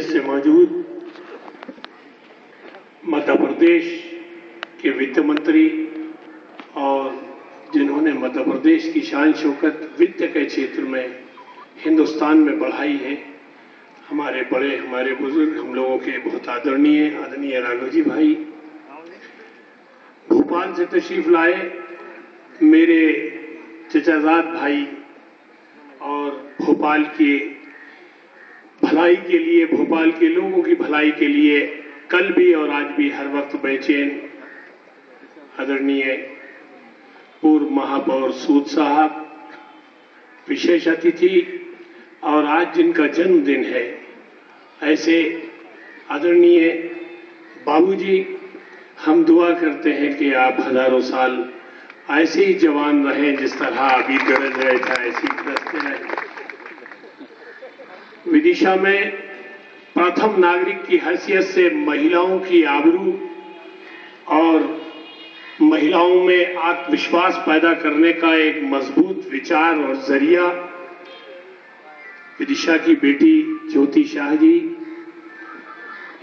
हैसियत से मौजूद मध्य प्रदेश के वित्त मंत्री और जिन्होंने मध्य प्रदेश की शान शौकत वित्त के क्षेत्र में हिंदुस्तान में बढ़ाई है, हमारे बड़े, हमारे बुजुर्ग, हम लोगों के बहुत आदरणीय राघव जी भाई भोपाल से तशरीफ लाए, मेरे चचाजाद भाई और भोपाल की भलाई के लिए, भोपाल के लोगों की भलाई के लिए कल भी और आज भी हर वक्त बेचैन आदरणीय पूर्व महापौर सूद साहब, विशेष अतिथि और आज जिनका जन्मदिन है, ऐसे आदरणीय बाबूजी, हम दुआ करते हैं कि आप हजारों साल ऐसे ही जवान रहें, जिस तरह अभी गरज रहे था ऐसे ही गरजते रहें। विदिशा में प्रथम नागरिक की हैसियत से महिलाओं की आबरू और महिलाओं में आत्मविश्वास पैदा करने का एक मजबूत विचार और जरिया विदिशा की बेटी ज्योति शाह जी,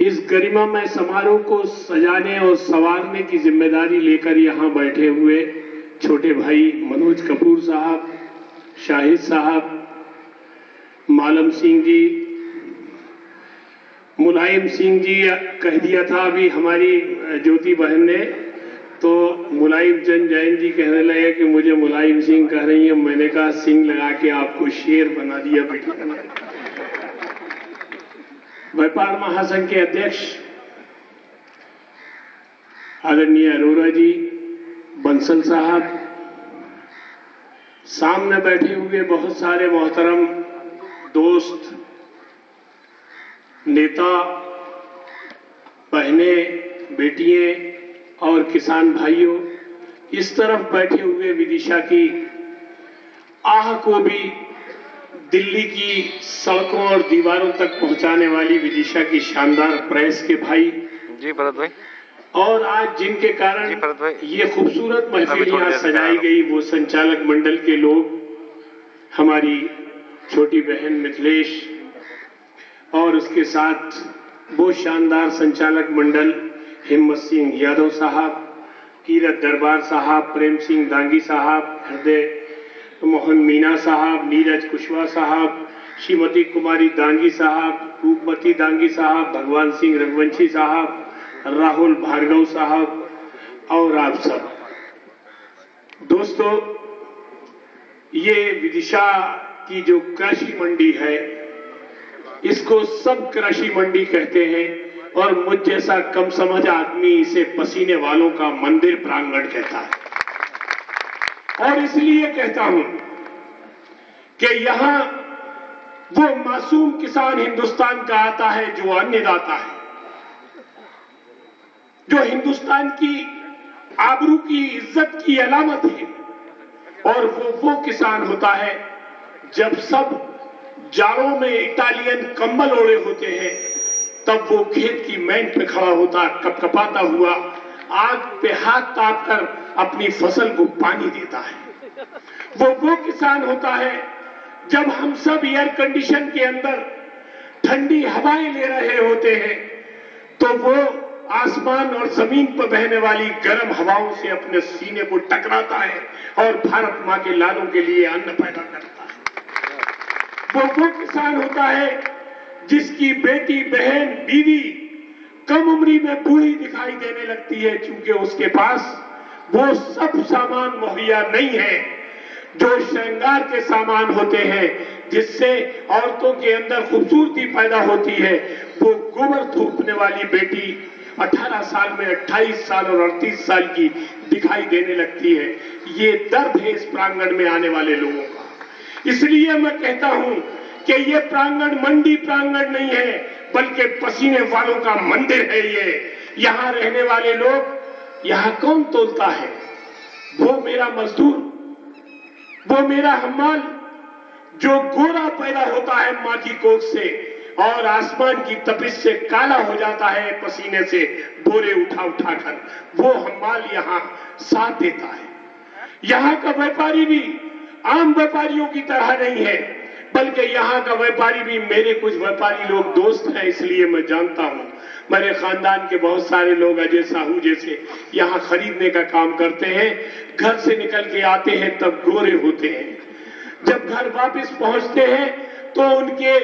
इस गरिमामय समारोह को सजाने और संवारने की जिम्मेदारी लेकर यहां बैठे हुए छोटे भाई मनोज कपूर साहब, शाहिद साहब, मालम सिंह जी, मुलायम सिंह जी कह दिया था अभी हमारी ज्योति बहन ने, तो मुलायम चंद जैन जी कहने लगे कि मुझे मुलायम सिंह कह रही है। मैंने कहा सिंह लगा के आपको शेर बना दिया बेटी का। व्यापार महासंघ के अध्यक्ष आदरणीय अरोरा जी, बंसल साहब, सामने बैठे हुए बहुत सारे मोहतरम दोस्त, नेता, बहनें, बेटियां और किसान भाइयों, इस तरफ बैठे हुए विदिशा की आह को भी दिल्ली की सड़कों और दीवारों तक पहुंचाने वाली विदिशा की शानदार प्रेस के भाई जी भरत भाई, और आज जिनके कारण ये खूबसूरत महफिल यहाँ सजाई गई, वो संचालक मंडल के लोग, हमारी छोटी बहन मिथिलेश और उसके साथ वो शानदार संचालक मंडल हिम्मत सिंह यादव साहब, कीरत दरबार साहब, प्रेम सिंह दांगी साहब, हृदय मोहन मीना साहब, नीरज कुशवाहा साहब, श्रीमती कुमारी दांगी साहब, रूपमती दांगी साहब, भगवान सिंह रघुवंशी साहब, राहुल भार्गव साहब और आप सब दोस्तों, ये विदिशा की जो कृषि मंडी है, इसको सब कृषि मंडी कहते हैं और मुझ जैसा कम समझ आदमी इसे पसीने वालों का मंदिर प्रांगण कहता है। और इसलिए कहता हूं कि यहां वो मासूम किसान हिंदुस्तान का आता है जो अन्नदाता है, जो हिंदुस्तान की आबरू की, इज्जत की अलामत है, और वो किसान होता है जब सब जाड़ों में इटालियन कंबल ओढ़े होते हैं, तब वो खेत की मेंट पे खड़ा होता, कपकपाता हुआ, आग पे हाथ ताप कर अपनी फसल को पानी देता है। वो किसान होता है जब हम सब एयर कंडीशन के अंदर ठंडी हवाएं ले रहे होते हैं, तो वो आसमान और जमीन पर बहने वाली गर्म हवाओं से अपने सीने को टकराता है और भारत मां के लालों के लिए अन्न पैदा करता है। वो किसान होता है जिसकी बेटी, बहन, बीवी कम उम्री में बूढ़ी दिखाई देने लगती है, क्योंकि उसके पास वो सब सामान मुहैया नहीं है जो श्रृंगार के सामान होते हैं, जिससे औरतों के अंदर खूबसूरती पैदा होती है। वो गोबर थूकने वाली बेटी 18 साल में 28 साल और 38 साल की दिखाई देने लगती है। ये दर्द है इस प्रांगण में आने वाले लोगों का। इसलिए मैं कहता हूं कि ये प्रांगण मंडी प्रांगण नहीं है, बल्कि पसीने वालों का मंदिर है। ये यहां रहने वाले लोग, यहां कौन तोलता है? वो मेरा मजदूर, वो मेरा हम्माल, जो गोरा पैदा होता है मां की कोख से और आसमान की तपिश से काला हो जाता है पसीने से बोरे उठा उठाकर, वो हम्माल यहां साथ देता है। यहां का व्यापारी भी आम व्यापारियों की तरह नहीं है। बल्कि यहाँ का व्यापारी भी, मेरे कुछ व्यापारी लोग दोस्त हैं इसलिए मैं जानता हूं। मेरे खानदान के बहुत सारे लोग अजय साहू जैसे यहाँ खरीदने का काम करते हैं। घर से निकल के आते हैं तब गोरे होते हैं, जब घर वापस पहुंचते हैं तो उनके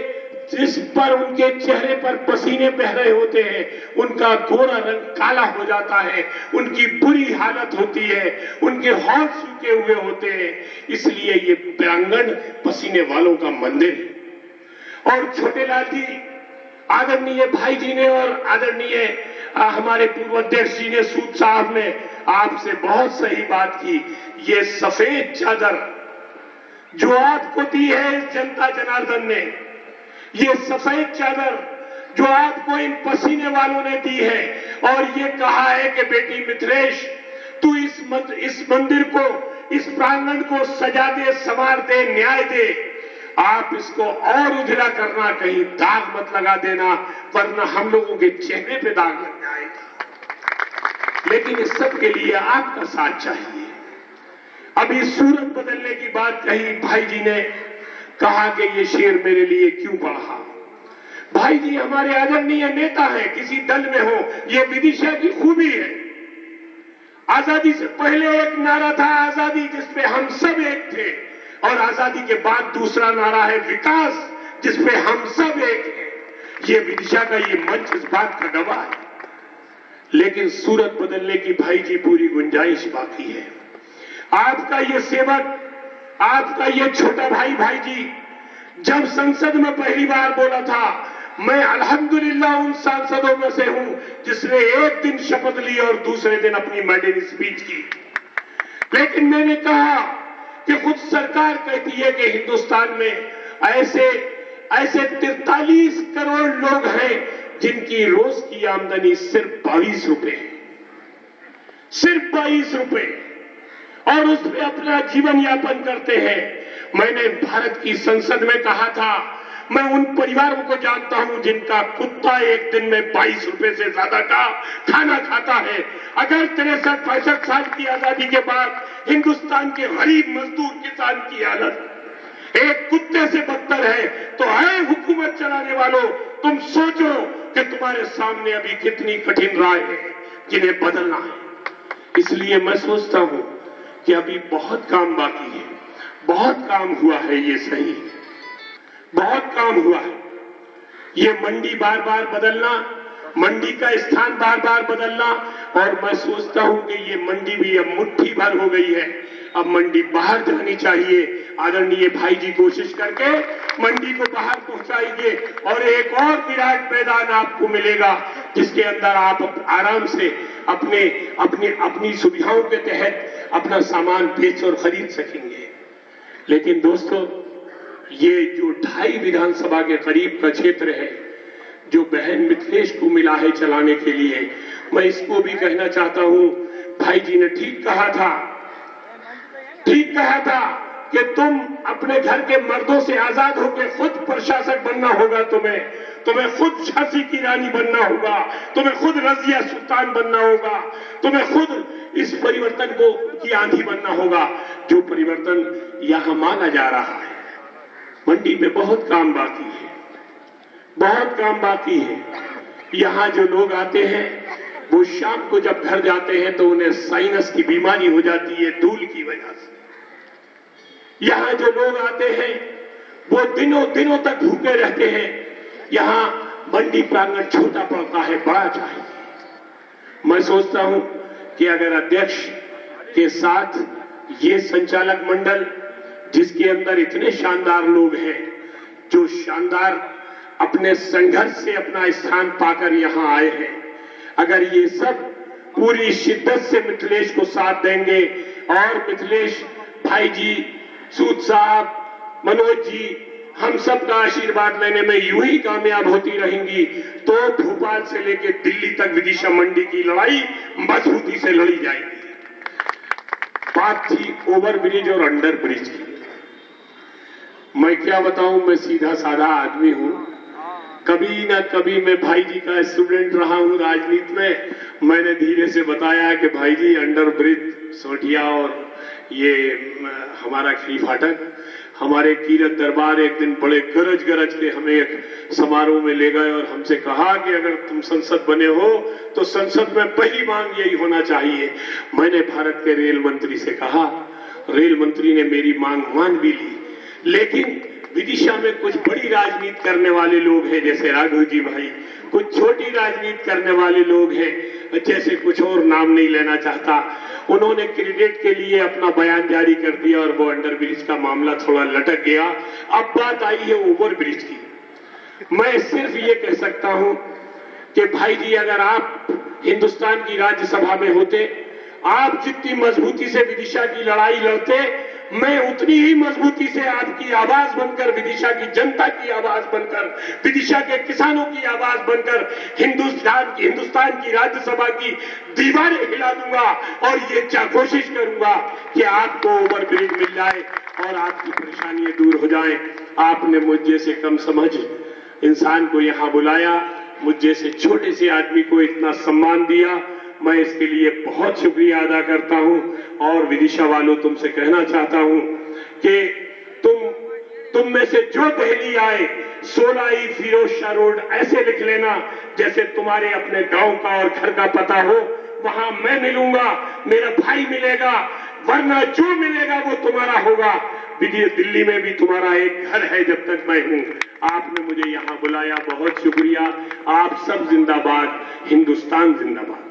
जिस पर उनके चेहरे पर पसीने बह रहे होते हैं उनका गोरा रंग काला हो जाता है, उनकी बुरी हालत होती है, उनके हाथ सूखे हुए होते हैं। इसलिए ये प्रांगण पसीने वालों का मंदिर है। और छोटेलाल जी, आदरणीय भाई जी ने और आदरणीय हमारे पूर्व अध्यक्ष जी ने, सूद साहब ने आपसे बहुत सही बात की। ये सफेद चादर जो आपको दी है इस जनता जनार्दन ने, ये सफेद चादर जो आपको इन पसीने वालों ने दी है, और ये कहा है कि बेटी मिथिलेश तू इस मंदिर को, इस प्रांगण को सजा दे, संवार दे, न्याय दे। आप इसको और उजला करना, कहीं दाग मत लगा देना, वरना हम लोगों के चेहरे पे दाग लग जाएगा। लेकिन इस सब के लिए आपका साथ चाहिए। अभी सूरत बदलने की बात कही, भाई जी ने कहा कि ये शेर मेरे लिए क्यों पढ़ा। भाई जी हमारे आदरणीय नेता हैं, किसी दल में हो, ये विदिशा की खूबी है। आजादी से पहले एक नारा था आजादी, जिसपे हम सब एक थे, और आजादी के बाद दूसरा नारा है विकास, जिसपे हम सब एक हैं। ये विदिशा का ये मंच इस बात का गवाह है। लेकिन सूरत बदलने की भाई जी पूरी गुंजाइश बाकी है। आपका ये सेवक, आपका ये छोटा भाई जी जब संसद में पहली बार बोला था, मैं अल्हम्दुलिल्लाह उन सांसदों में से हूं जिसने एक दिन शपथ ली और दूसरे दिन अपनी मैडेन स्पीच की। लेकिन मैंने कहा कि खुद सरकार कहती है कि हिंदुस्तान में ऐसे 43 करोड़ लोग हैं जिनकी रोज की आमदनी सिर्फ 22 रुपए है, सिर्फ 22 रुपए, और उस पर अपना जीवन यापन करते हैं। मैंने भारत की संसद में कहा था, मैं उन परिवारों को जानता हूं जिनका कुत्ता एक दिन में 22 रुपए से ज्यादा का खाना खाता है। अगर 63-65 साल की आजादी के बाद हिंदुस्तान के गरीब मजदूर किसान की हालत एक कुत्ते से बदतर है, तो है हुकूमत चलाने वालों, तुम सोचो कि तुम्हारे सामने अभी कितनी कठिन राह है जिन्हें बदलना है। इसलिए मैं सोचता हूं कि अभी बहुत काम बाकी है, बहुत काम हुआ है, ये सही है, बहुत काम हुआ है। ये मंडी बार बार बदलना, मंडी का स्थान बार बार बदलना, और मैं सोचता हूं कि ये मंडी भी अब मुट्ठी भर हो गई है, अब मंडी बाहर जानी चाहिए। आदरणीय भाई जी कोशिश करके मंडी को बाहर पहुंचाएंगे, और एक और विराट मैदान आपको मिलेगा जिसके अंदर आप आराम से अपनी सुविधाओं के तहत अपना सामान बेच और खरीद सकेंगे। लेकिन दोस्तों, ये जो 2.5 विधानसभा के करीब का क्षेत्र है जो बहन मिथिलेश को मिला है चलाने के लिए, मैं इसको भी कहना चाहता हूं, भाई जी ने ठीक कहा था कि तुम अपने घर के मर्दों से आजाद होकर खुद प्रशासक बनना होगा, तुम्हें खुद झांसी की रानी बनना होगा, तुम्हें खुद रजिया सुल्तान बनना होगा, तुम्हें खुद इस परिवर्तन की आंधी बनना होगा जो परिवर्तन यहां मांगा जा रहा है। मंडी में बहुत काम बाकी है, बहुत काम बाकी है। यहां जो लोग आते हैं वो शाम को जब घर जाते हैं तो उन्हें साइनस की बीमारी हो जाती है धूल की वजह से। यहां जो लोग आते हैं वो दिनों तक भूखे रहते हैं। यहां मंडी प्रांगण छोटा पड़ता है, बड़ा चाहिए। मैं सोचता हूं कि अगर अध्यक्ष के साथ ये संचालक मंडल, जिसके अंदर इतने शानदार लोग हैं, जो शानदार अपने संघर्ष से अपना स्थान पाकर यहां आए हैं, अगर ये सब पूरी शिद्दत से मिथिलेश को साथ देंगे और मिथिलेश भाई जी, सूद साहब, मनोज जी, हम सब का आशीर्वाद लेने में यूं ही कामयाब होती रहेंगी, तो भोपाल से लेकर दिल्ली तक विदिशा मंडी की लड़ाई मजबूती से लड़ी जाएगी। बात थी ओवर ब्रिज और अंडर ब्रिज की। मैं क्या बताऊं, मैं सीधा साधा आदमी हूं। कभी ना कभी मैं भाई जी का स्टूडेंट रहा हूं राजनीति में। मैंने धीरे से बताया कि भाई जी अंडर ब्रिज सोटिया और ये हमारा खीरी फाटक, हमारे कीरत दरबार एक दिन बड़े गरज गरज के हमें एक समारोह में ले गए और हमसे कहा कि अगर तुम संसद बने हो तो संसद में पहली मांग यही होना चाहिए। मैंने भारत के रेल मंत्री से कहा, रेल मंत्री ने मेरी मांग मान भी ली, लेकिन विदिशा में कुछ बड़ी राजनीति करने वाले लोग हैं जैसे राघव जी भाई, कुछ छोटी राजनीति करने वाले लोग हैं जैसे कुछ और नाम नहीं लेना चाहता, उन्होंने क्रेडिट के लिए अपना बयान जारी कर दिया और वो अंडर ब्रिज का मामला थोड़ा लटक गया। अब बात आई है ओवर ब्रिज की। मैं सिर्फ ये कह सकता हूं कि भाई जी, अगर आप हिंदुस्तान की राज्यसभा में होते, आप जितनी मजबूती से विदिशा की लड़ाई लड़ते, मैं उतनी ही मजबूती से आपकी आवाज बनकर, विदिशा की जनता की आवाज बनकर, विदिशा के किसानों की आवाज बनकर हिंदुस्तान की राज्यसभा की दीवारें हिला दूंगा और ये कोशिश करूंगा कि आपको ओवर ब्रिज मिल जाए और आपकी परेशानियां दूर हो जाएं। आपने मुझ जैसे कम समझ इंसान को यहां बुलाया, मुझ जैसे छोटे से आदमी को इतना सम्मान दिया, मैं इसके लिए बहुत शुक्रिया अदा करता हूं। और विदिशा वालों, तुमसे कहना चाहता हूं कि तुम में से जो दिल्ली आए, 16 फिरोज शाह रोड ऐसे लिख लेना जैसे तुम्हारे अपने गांव का और घर का पता हो। वहां मैं मिलूंगा, मेरा भाई मिलेगा, वरना जो मिलेगा वो तुम्हारा होगा। दिल्ली में भी तुम्हारा एक घर है जब तक मैं हूं। आपने मुझे यहां बुलाया, बहुत शुक्रिया। आप सब जिंदाबाद, हिंदुस्तान जिंदाबाद।